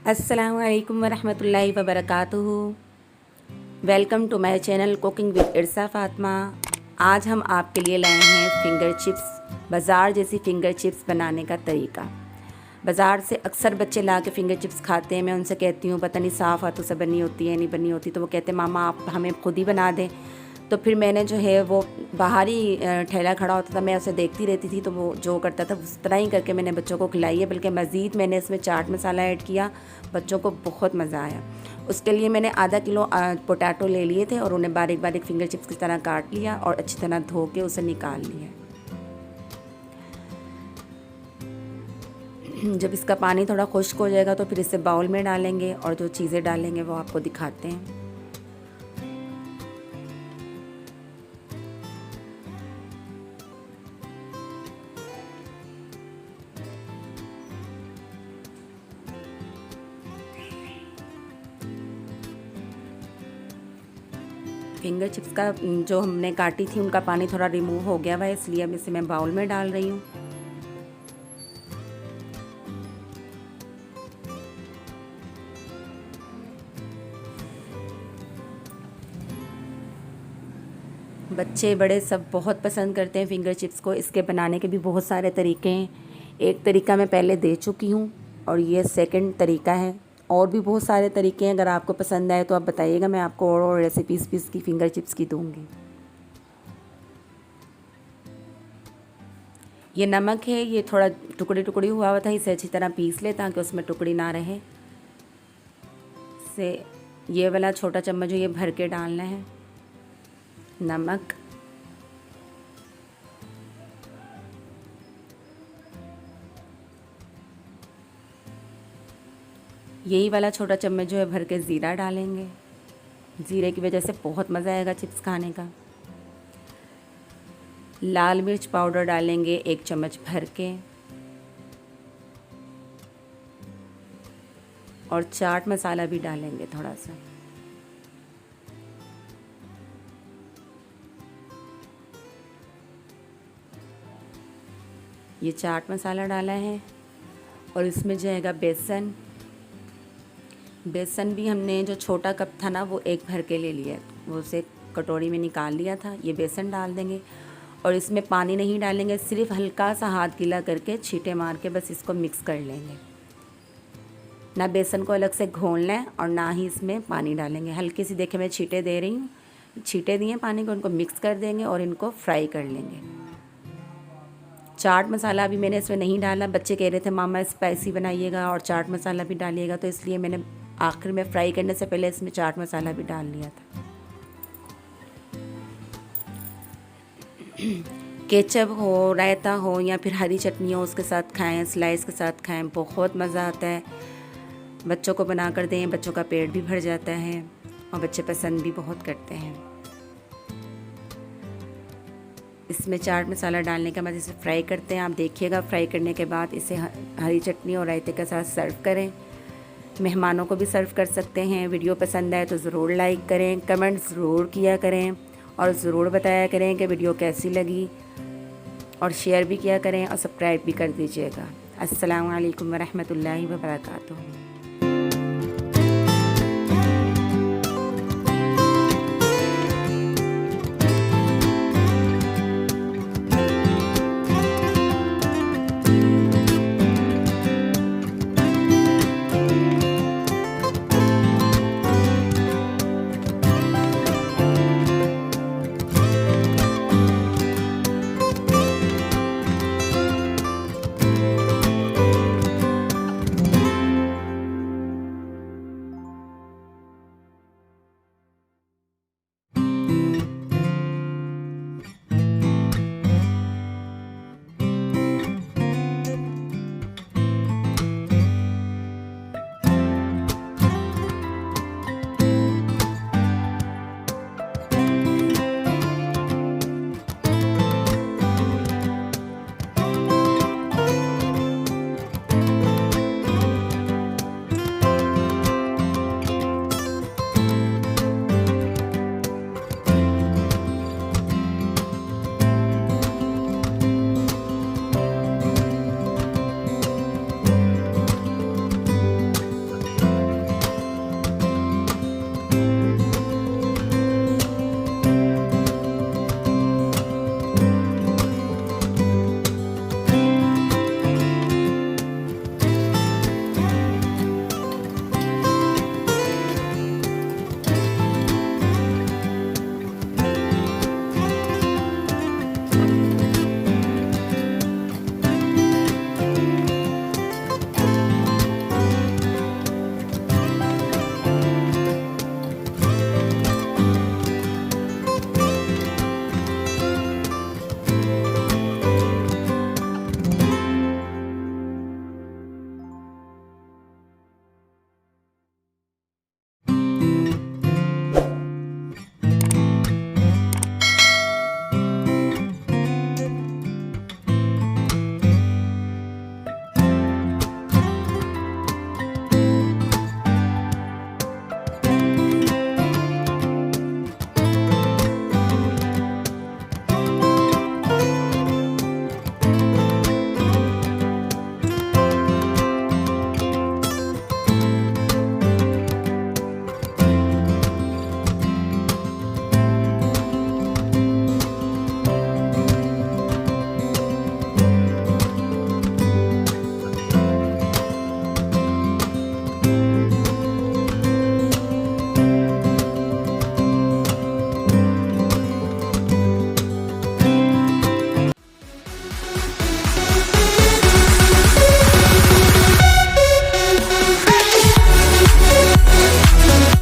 अस्सलामु अलैकुम वरहमतुल्लाहि वबरकातुहू। Welcome to my channel cooking with Irsa Fatima. आज हम आपके लिए लाए हैं फ़िंगर चिप्स। बाज़ार जैसी फ़िंगर चिप्स बनाने का तरीका। बाज़ार से अक्सर बच्चे ला के फ़िंगर चिप्स खाते हैं। मैं उनसे कहती हूँ पता नहीं साफ़ हाथों से बनी होती है नहीं बनी होती, तो वो कहते हैं मामा आप हमें खुद ही बना दें। तो फिर मैंने जो है वो बाहर ही ठेला खड़ा होता था, मैं उसे देखती रहती थी, तो वो जो करता था उस तरह ही करके मैंने बच्चों को खिलाई है। बल्कि मज़ीद मैंने इसमें चाट मसाला ऐड किया, बच्चों को बहुत मज़ा आया। उसके लिए मैंने आधा किलो पोटैटो ले लिए थे और उन्हें बारीक बारीक फ़िंगर चिप्स की तरह काट लिया और अच्छी तरह धो के उसे निकाल लिया। जब इसका पानी थोड़ा खुश्क हो जाएगा तो फिर इसे बाउल में डालेंगे और जो चीज़ें डालेंगे वो आपको दिखाते हैं। फिंगर चिप्स का जो हमने काटी थी उनका पानी थोड़ा रिमूव हो गया हुआ है, इसलिए अब इसे मैं बाउल में डाल रही हूँ। बच्चे बड़े सब बहुत पसंद करते हैं फ़िंगर चिप्स को। इसके बनाने के भी बहुत सारे तरीके हैं। एक तरीका मैं पहले दे चुकी हूँ और ये सेकंड तरीका है। और भी बहुत सारे तरीके हैं, अगर आपको पसंद आए तो आप बताइएगा, मैं आपको और रेसिपीज़ भी इसकी फ़िंगर चिप्स की दूँगी। ये नमक है, ये थोड़ा टुकड़ी टुकड़ी हुआ हुआ था, इसे अच्छी तरह पीस ले ताकि उसमें टुकड़ी ना रहे। से ये वाला छोटा चम्मच जो ये भर के डालना है नमक। यही वाला छोटा चम्मच जो है भर के ज़ीरा डालेंगे। ज़ीरे की वजह से बहुत मज़ा आएगा चिप्स खाने का। लाल मिर्च पाउडर डालेंगे 1 चम्मच भर के, और चाट मसाला भी डालेंगे थोड़ा सा। ये चाट मसाला डाला है और इसमें जाएगा बेसन। बेसन भी हमने जो छोटा कप था ना वो 1 भर के ले लिया, वो उसे कटोरी में निकाल लिया था। ये बेसन डाल देंगे और इसमें पानी नहीं डालेंगे, सिर्फ हल्का सा हाथ गीला करके छींटे मार के बस इसको मिक्स कर लेंगे। ना बेसन को अलग से घोलना है और ना ही इसमें पानी डालेंगे। हल्की सी देखे मैं छींटे दे रही हूँ, छींटे दिए पानी को, उनको मिक्स कर देंगे और इनको फ्राई कर लेंगे। चाट मसाला भी मैंने इसमें नहीं डाला। बच्चे कह रहे थे मामा स्पाइसी बनाइएगा और चाट मसाला भी डालिएगा, तो इसलिए मैंने आखिर में फ्राई करने से पहले इसमें चाट मसाला भी डाल लिया था। केचप हो, रायता हो या फिर हरी चटनी हो, उसके साथ खाएं, स्लाइस के साथ खाएं, बहुत मज़ा आता है। बच्चों को बना कर दें, बच्चों का पेट भी भर जाता है और बच्चे पसंद भी बहुत करते हैं। इसमें चाट मसाला डालने के बाद इसे फ्राई करते हैं। आप देखिएगा, फ्राई करने के बाद इसे हरी चटनी और रायते के साथ सर्व करें। मेहमानों को भी सर्व कर सकते हैं। वीडियो पसंद आए तो ज़रूर लाइक करें, कमेंट ज़रूर किया करें और ज़रूर बताया करें कि वीडियो कैसी लगी, और शेयर भी किया करें और सब्सक्राइब भी कर दीजिएगा। अस्सलामु अलैकुम वरहमतुल्लाहि वबरकातुहू।